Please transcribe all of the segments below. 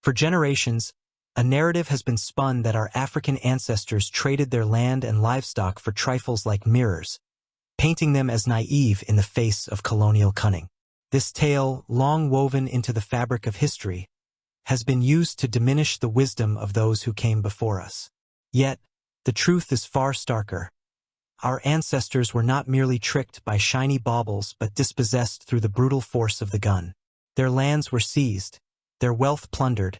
For generations, a narrative has been spun that our African ancestors traded their land and livestock for trifles like mirrors, painting them as naive in the face of colonial cunning. This tale, long woven into the fabric of history, has been used to diminish the wisdom of those who came before us. Yet, the truth is far starker. Our ancestors were not merely tricked by shiny baubles but dispossessed through the brutal force of the gun. Their lands were seized, their wealth plundered,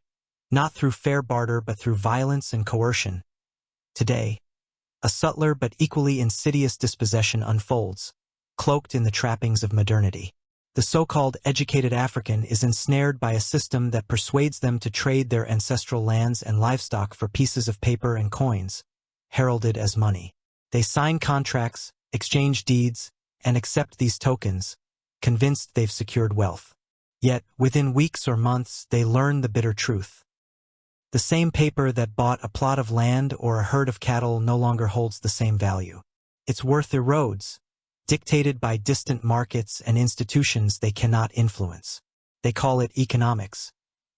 not through fair barter but through violence and coercion. Today, a subtler but equally insidious dispossession unfolds, cloaked in the trappings of modernity. The so-called educated African is ensnared by a system that persuades them to trade their ancestral lands and livestock for pieces of paper and coins, heralded as money. They sign contracts, exchange deeds, and accept these tokens, convinced they've secured wealth. Yet, within weeks or months, they learn the bitter truth. The same paper that bought a plot of land or a herd of cattle no longer holds the same value. Its worth erodes, dictated by distant markets and institutions they cannot influence. They call it economics.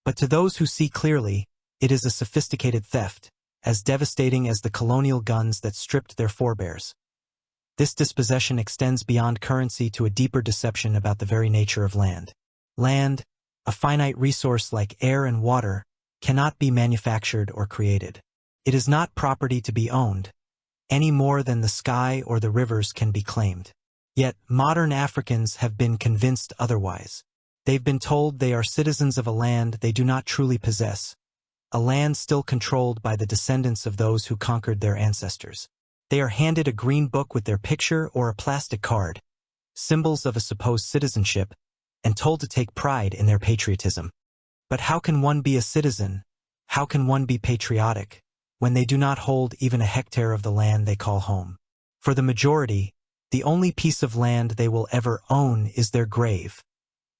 But to those who see clearly, it is a sophisticated theft, as devastating as the colonial guns that stripped their forebears. This dispossession extends beyond currency to a deeper deception about the very nature of land. Land, a finite resource like air and water, cannot be manufactured or created. It is not property to be owned, any more than the sky or the rivers can be claimed. Yet, modern Africans have been convinced otherwise. They've been told they are citizens of a land they do not truly possess, a land still controlled by the descendants of those who conquered their ancestors. They are handed a green book with their picture or a plastic card, symbols of a supposed citizenship, and told to take pride in their patriotism. But how can one be a citizen? How can one be patriotic when they do not hold even a hectare of the land they call home? For the majority, the only piece of land they will ever own is their grave.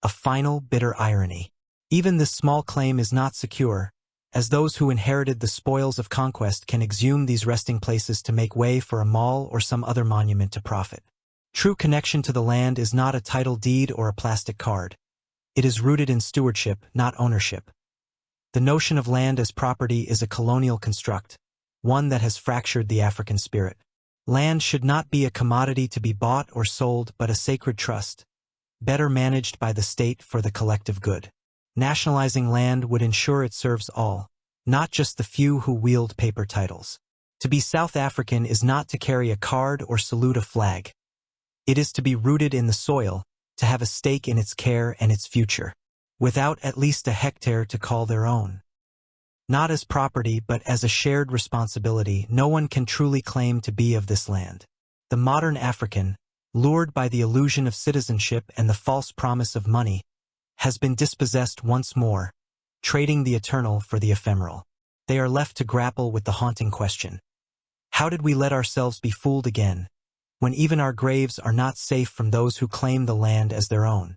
A final, bitter irony. Even this small claim is not secure, as those who inherited the spoils of conquest can exhume these resting places to make way for a mall or some other monument to profit. True connection to the land is not a title deed or a plastic card. It is rooted in stewardship, not ownership. The notion of land as property is a colonial construct, one that has fractured the African spirit. Land should not be a commodity to be bought or sold but a sacred trust, better managed by the state for the collective good. Nationalizing land would ensure it serves all, not just the few who wield paper titles. To be South African is not to carry a card or salute a flag. It is to be rooted in the soil, to have a stake in its care and its future, without at least a hectare to call their own. Not as property but as a shared responsibility, no one can truly claim to be of this land. The modern African, lured by the illusion of citizenship and the false promise of money, has been dispossessed once more, trading the eternal for the ephemeral. They are left to grapple with the haunting question: how did we let ourselves be fooled again, when even our graves are not safe from those who claim the land as their own?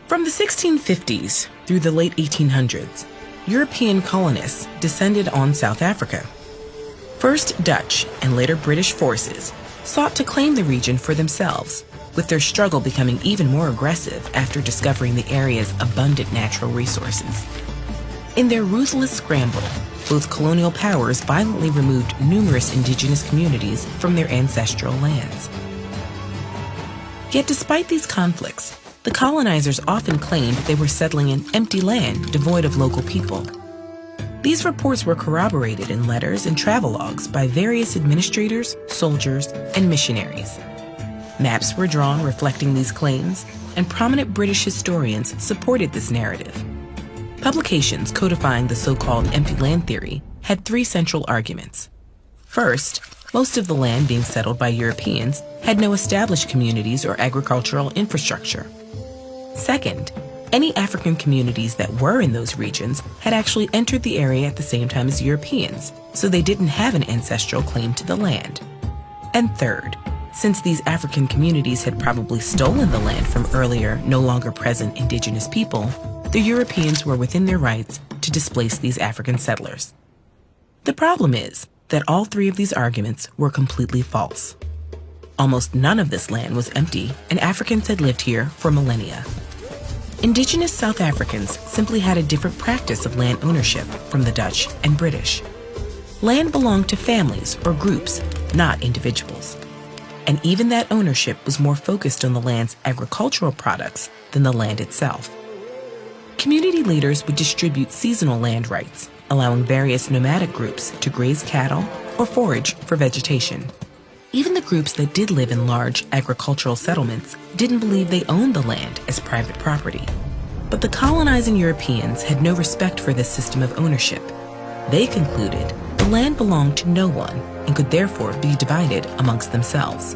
From the 1650s through the late 1800s, European colonists descended on South Africa. First Dutch and later British forces sought to claim the region for themselves, with their struggle becoming even more aggressive after discovering the area's abundant natural resources. In their ruthless scramble, both colonial powers violently removed numerous indigenous communities from their ancestral lands. Yet despite these conflicts, the colonizers often claimed they were settling in empty land devoid of local people. These reports were corroborated in letters and travelogues by various administrators, soldiers, and missionaries. Maps were drawn reflecting these claims, and prominent British historians supported this narrative. Publications codifying the so-called empty land theory had three central arguments. First, most of the land being settled by Europeans had no established communities or agricultural infrastructure. Second, any African communities that were in those regions had actually entered the area at the same time as Europeans, so they didn't have an ancestral claim to the land. And third, since these African communities had probably stolen the land from earlier, no longer present indigenous people, the Europeans were within their rights to displace these African settlers. The problem is that all three of these arguments were completely false. Almost none of this land was empty, and Africans had lived here for millennia. Indigenous South Africans simply had a different practice of land ownership from the Dutch and British. Land belonged to families or groups, not individuals. And even that ownership was more focused on the land's agricultural products than the land itself. Community leaders would distribute seasonal land rights, allowing various nomadic groups to graze cattle or forage for vegetation. Even the groups that did live in large agricultural settlements didn't believe they owned the land as private property. But the colonizing Europeans had no respect for this system of ownership. They concluded the land belonged to no one and could therefore be divided amongst themselves.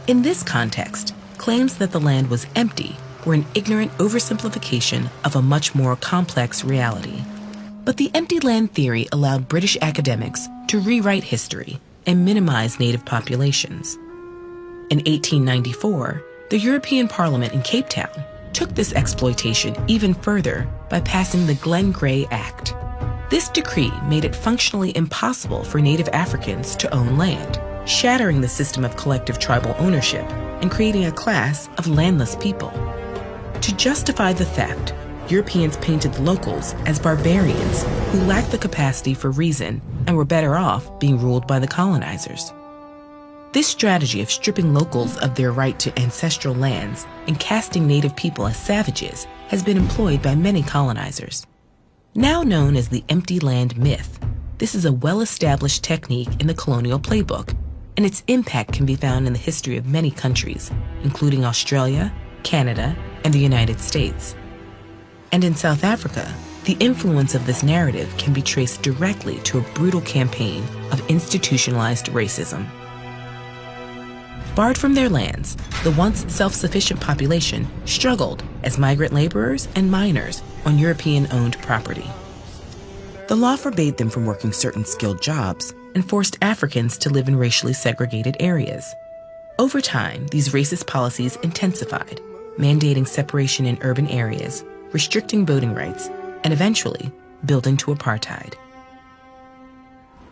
In this context, claims that the land was empty were an ignorant oversimplification of a much more complex reality. But the empty land theory allowed British academics to rewrite history and minimize native populations. In 1894, the European Parliament in Cape Town took this exploitation even further by passing the Glen Grey Act. This decree made it functionally impossible for native Africans to own land, shattering the system of collective tribal ownership and creating a class of landless people. To justify the theft, Europeans painted the locals as barbarians who lacked the capacity for reason and were better off being ruled by the colonizers. This strategy of stripping locals of their right to ancestral lands and casting native people as savages has been employed by many colonizers. Now known as the empty land myth, this is a well-established technique in the colonial playbook, and its impact can be found in the history of many countries, including Australia, Canada, and the United States. And in South Africa, the influence of this narrative can be traced directly to a brutal campaign of institutionalized racism. Barred from their lands, the once self-sufficient population struggled as migrant laborers and miners on European-owned property. The law forbade them from working certain skilled jobs and forced Africans to live in racially segregated areas. Over time, these racist policies intensified, mandating separation in urban areas, restricting voting rights, and eventually building to apartheid.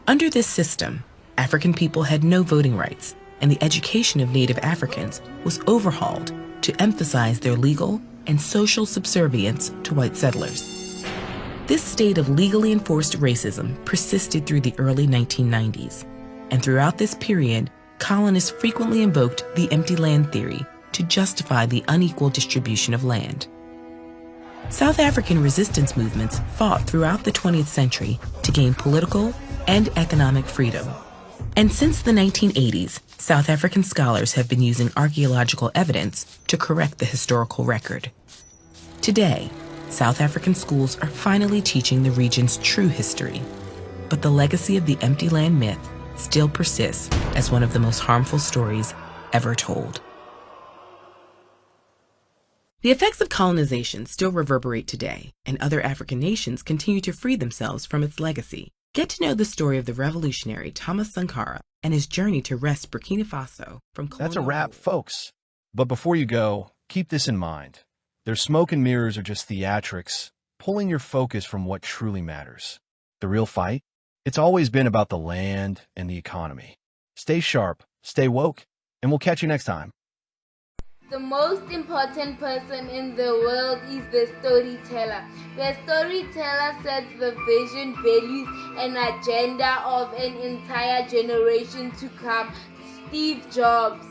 Under this system, African people had no voting rights, and the education of native Africans was overhauled to emphasize their legal and social subservience to white settlers. This state of legally enforced racism persisted through the early 1990s, and throughout this period, colonists frequently invoked the empty land theory to justify the unequal distribution of land. South African resistance movements fought throughout the 20th century to gain political and economic freedom. And since the 1980s, South African scholars have been using archaeological evidence to correct the historical record. Today, South African schools are finally teaching the region's true history, but the legacy of the empty land myth still persists as one of the most harmful stories ever told. The effects of colonization still reverberate today, and other African nations continue to free themselves from its legacy. Get to know the story of the revolutionary Thomas Sankara and his journey to wrest Burkina Faso from colonial... That's a wrap, folks. But before you go, keep this in mind. Their smoke and mirrors are just theatrics, pulling your focus from what truly matters. The real fight? It's always been about the land and the economy. Stay sharp, stay woke, and we'll catch you next time. The most important person in the world is the storyteller. The storyteller sets the vision, values, and agenda of an entire generation to come. Steve Jobs.